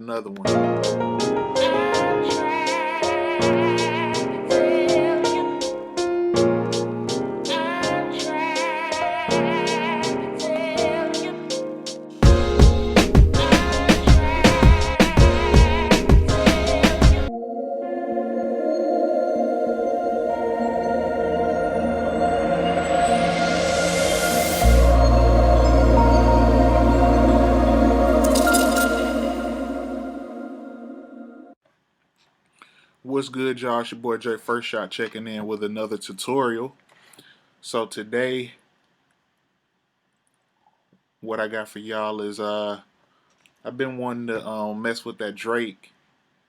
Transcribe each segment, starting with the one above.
Another one. What's good, y'all? It's your boy Jay First Shot checking in with another tutorial. So today, what I got for y'all is I've been wanting to mess with that Drake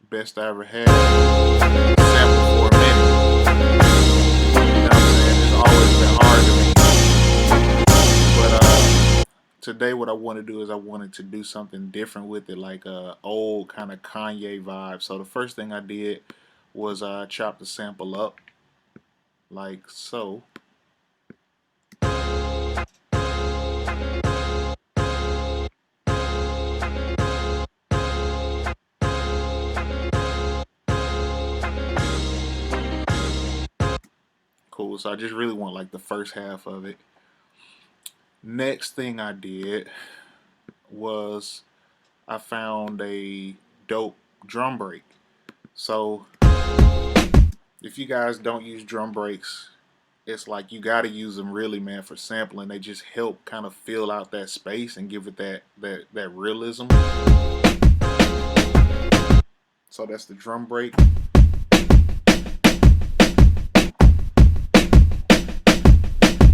best I ever had sample for a minute. You know what I'm saying? It's always been hard to me. But today, what I want to do is I wanted to do something different with it, like a old kind of Kanye vibe. So the first thing I did was chop the sample up like so. Cool. So I just really want like the first half of it. Next thing I did was I found a dope drum break. So if you guys don't use drum breaks, it's like you got to use them really, man, for sampling. They just help kind of fill out that space and give it that realism. So that's the drum break.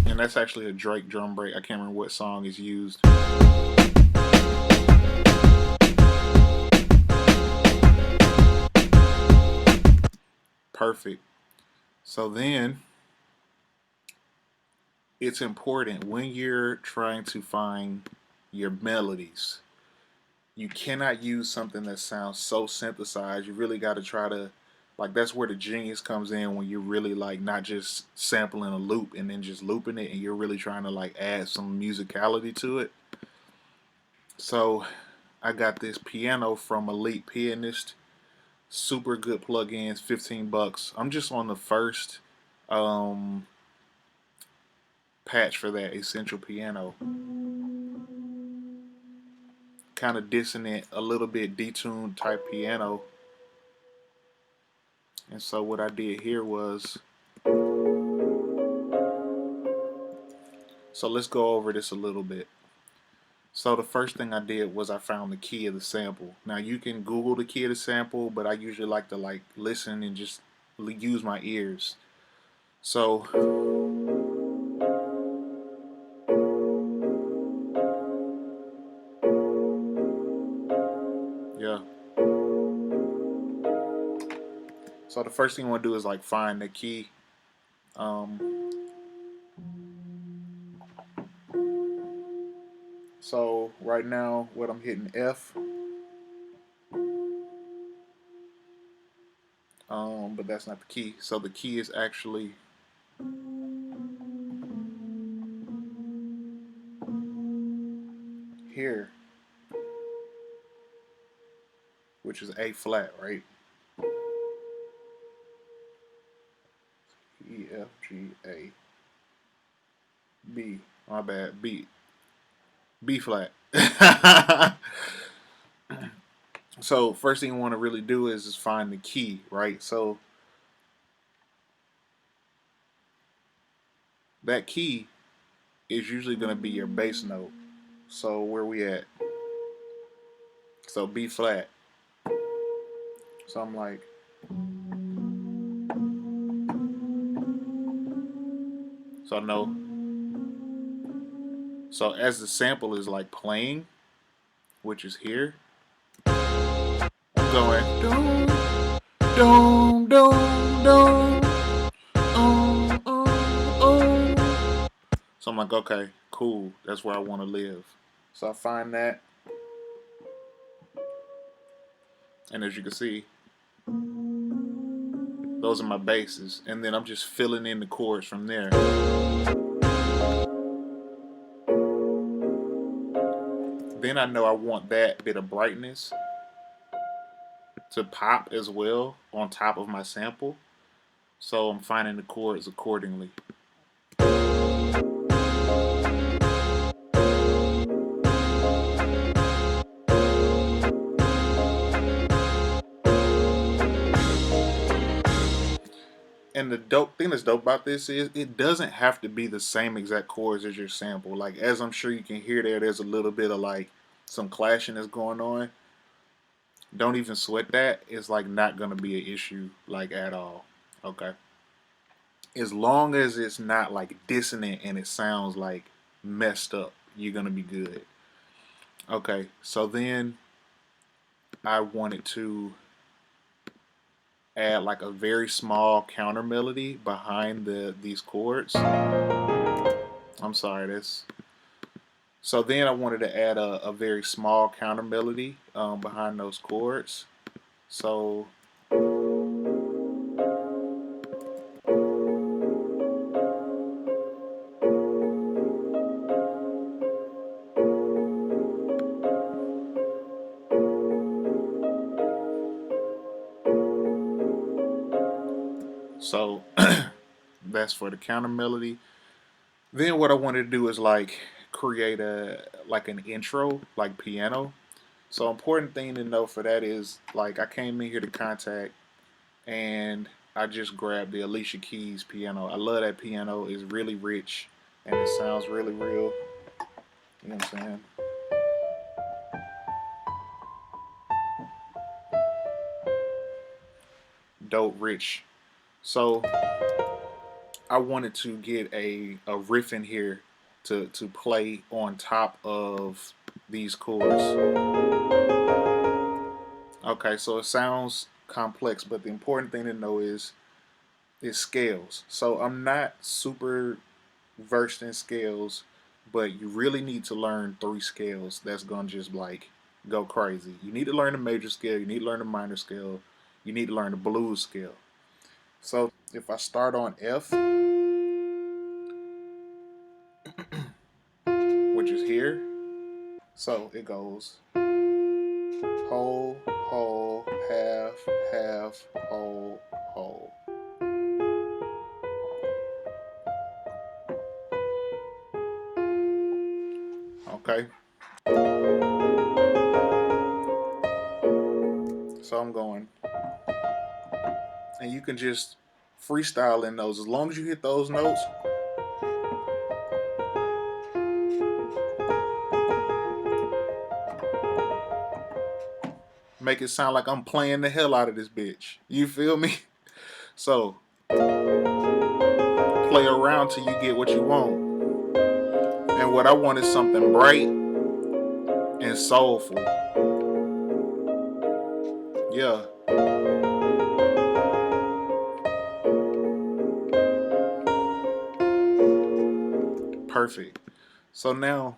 And that's actually a Drake drum break. I can't remember what song is used. Perfect. So then it's important when you're trying to find your melodies. You cannot use something that sounds so synthesized. You really got to try to, like, that's where the genius comes in, when you're really like not just sampling a loop and then just looping it, and you're really trying to like add some musicality to it. So I got this piano from Elite Pianist. Super good plugins, 15 bucks. I'm just on the first patch for that Essential Piano. Kind of dissonant, a little bit detuned type piano. And so what I did here was, so let's go over this a little bit. So the first thing I did was I found the key of the sample. Now you can Google the key of the sample, but I usually like to like listen and just use my ears. So yeah. So the first thing I want to do is like find the key. So right now, what I'm hitting F. But that's not the key. So the key is actually here, which is A flat, right? E, F, G, A, B. My bad. B flat. So first thing you want to really do is just find the key, right? So that key is usually going to be your bass note. So where we at? So B flat. So I'm like, so I know. So as the sample is like playing, which is here, I'm going doom, doom, doom, doom, So I'm like, okay, cool. That's where I want to live. So I find that, and as you can see, those are my basses, and then I'm just filling in the chords from there. Then I know I want that bit of brightness. to pop as well on top of my sample. So I'm finding the chords accordingly. And the dope thing that's dope about this is it doesn't have to be the same exact chords as your sample. Like, as I'm sure you can hear there's a little bit of like some clashing that's going on. Don't even sweat that. It's like not gonna be an issue like at all. Okay. As long as it's not like dissonant and it sounds like messed up, you're gonna be good. Okay, so then I wanted to add like a very small counter melody behind these chords. I'm sorry, this. So then I wanted to add a very small counter melody behind those chords. So so that's for the counter melody. Then what I wanted to do is like create a like an intro, like piano. So important thing to know for that is like I came in here to Kontakt and I just grabbed the Alicia Keys piano. I love that piano. It's really rich and it sounds really real. You know what I'm saying? Dope rich. So I wanted to get a riff in here to play on top of these chords. Okay, so it sounds complex, but the important thing to know is scales. So I'm not super versed in scales, but you really need to learn 3 scales. That's gonna just like go crazy. You need to learn the major scale, you need to learn the minor scale, you need to learn the blues scale. So if I start on F, which is here, so it goes whole, whole, half, half, whole, whole. Okay, so I'm going, and you can just freestyle in those as long as you hit those notes. Make it sound like I'm playing the hell out of this bitch. You feel me? So play around till you get what you want. And what I want is something bright and soulful. Yeah. Perfect. So now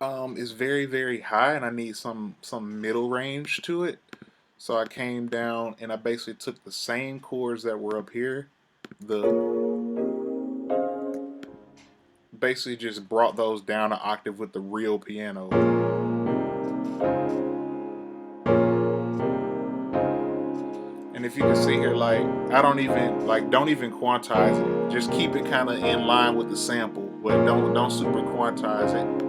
it's very, very high and I need some middle range to it. So I came down and I basically took the same chords that were up here, the basically just brought those down an octave with the real piano. And if you can see here, like I don't even quantize it. Just keep it kind of in line with the sample, but don't super quantize it.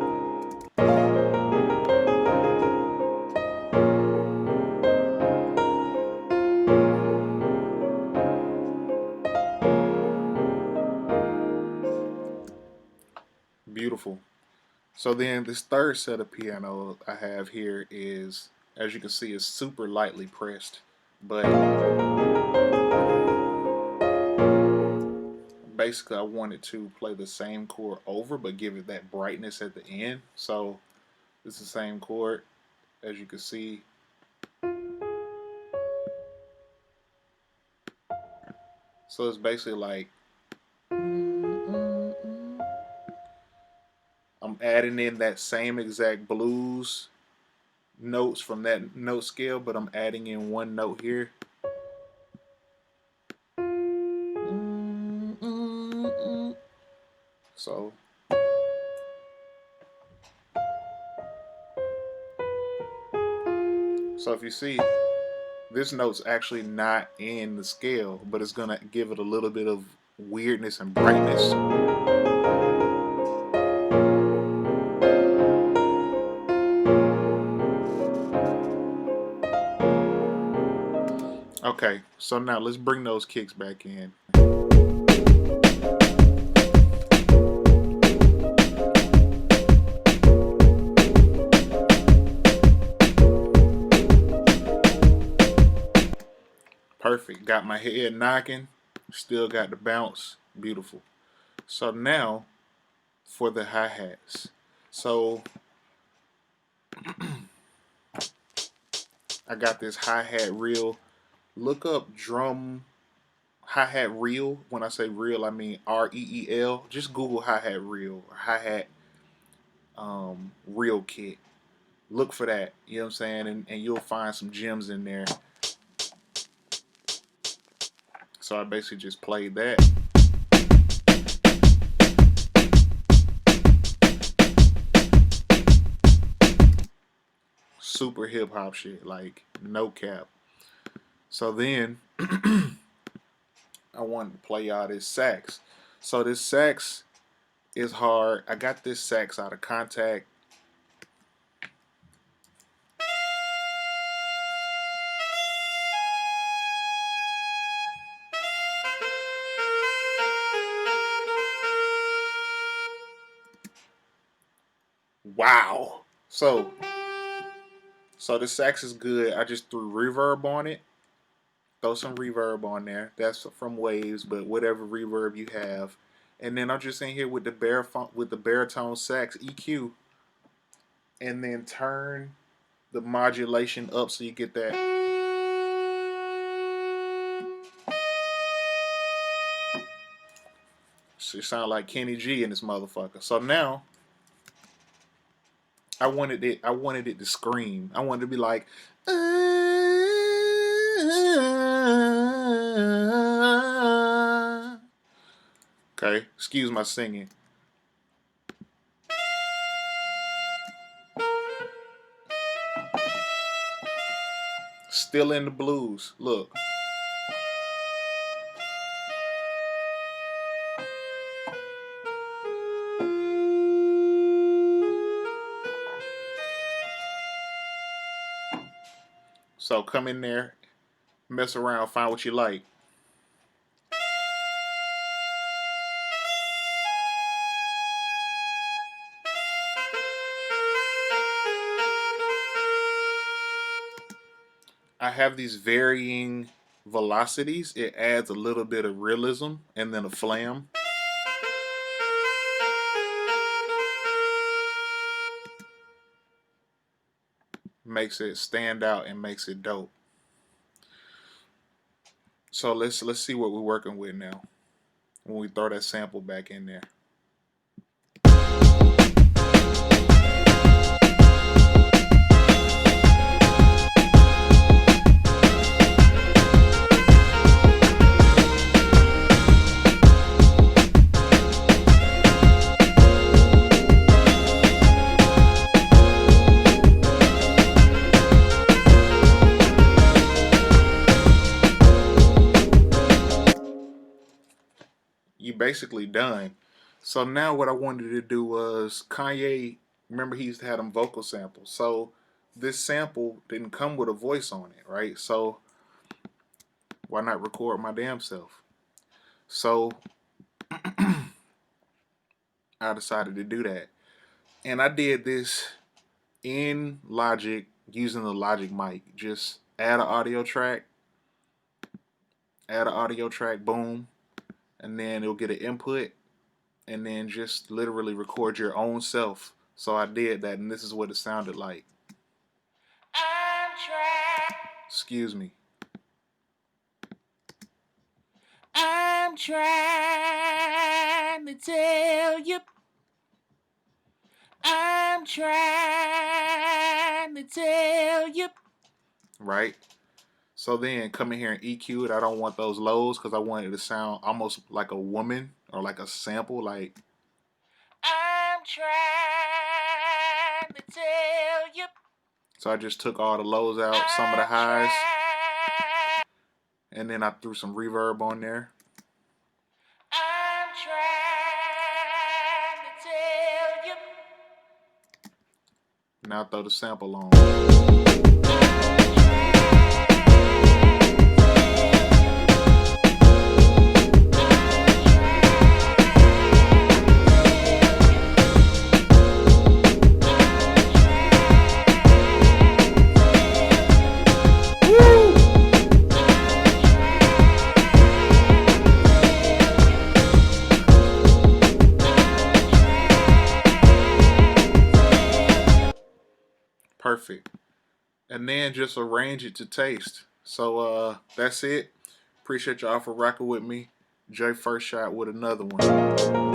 Beautiful. So then this third set of piano I have here is, as you can see, is super lightly pressed, but basically I wanted to play the same chord over but give it that brightness at the end. So it's the same chord, as you can see. So it's basically like I'm adding in that same exact blues notes from that note scale, but I'm adding in one note here. So if you see, This note's actually not in the scale, but it's gonna give it a little bit of weirdness and brightness. Okay, so now let's bring those kicks back in. Perfect. Got my head knocking. Still got the bounce. Beautiful. So now for the hi-hats. So I got this hi-hat reel. Look up drum hi-hat reel. When I say reel, I mean REEL. Just Google hi-hat reel or hi-hat reel kit. Look for that. You know what I'm saying? And you'll find some gems in there. So I basically just played that. Super hip hop shit, like no cap. So then I wanted to play y'all this sax. So this sax is hard. I got this sax out of Kontakt. Wow. So the sax is good. I just threw reverb on it. Throw some reverb on there. That's from Waves, but whatever reverb you have. And then I'm just in here with the baritone sax EQ, and then turn the modulation up so you get that. So it sound like Kenny G in this motherfucker. So now I wanted it to scream. I wanted to be like, okay, excuse my singing. Still in the blues. Look. So come in there, mess around, find what you like. I have these varying velocities. It adds a little bit of realism and then a flam. Makes it stand out and makes it dope. So let's see what we're working with now when we throw that sample back in there. You basically done. So now what I wanted to do was Kanye. Remember he used to have them vocal samples. So this sample didn't come with a voice on it, right? So why not record my damn self? So I decided to do that, and I did this in Logic using the Logic mic. Just add an audio track, boom, and then it'll get an input, and then just literally record your own self. So I did that, and this is what it sounded like. Excuse me. I'm trying to tell you. I'm trying to tell you. Right? So then come in here and EQ it. I don't want those lows because I want it to sound almost like a woman or like a sample. Like, I'm trying to tell you. So I just took all the lows out, some of the highs. And then I threw some reverb on there. I'm trying to tell you. Now I throw the sample on. Perfect. And then just arrange it to taste. So that's it. Appreciate y'all for rocking with me. Jay First Shot with another one.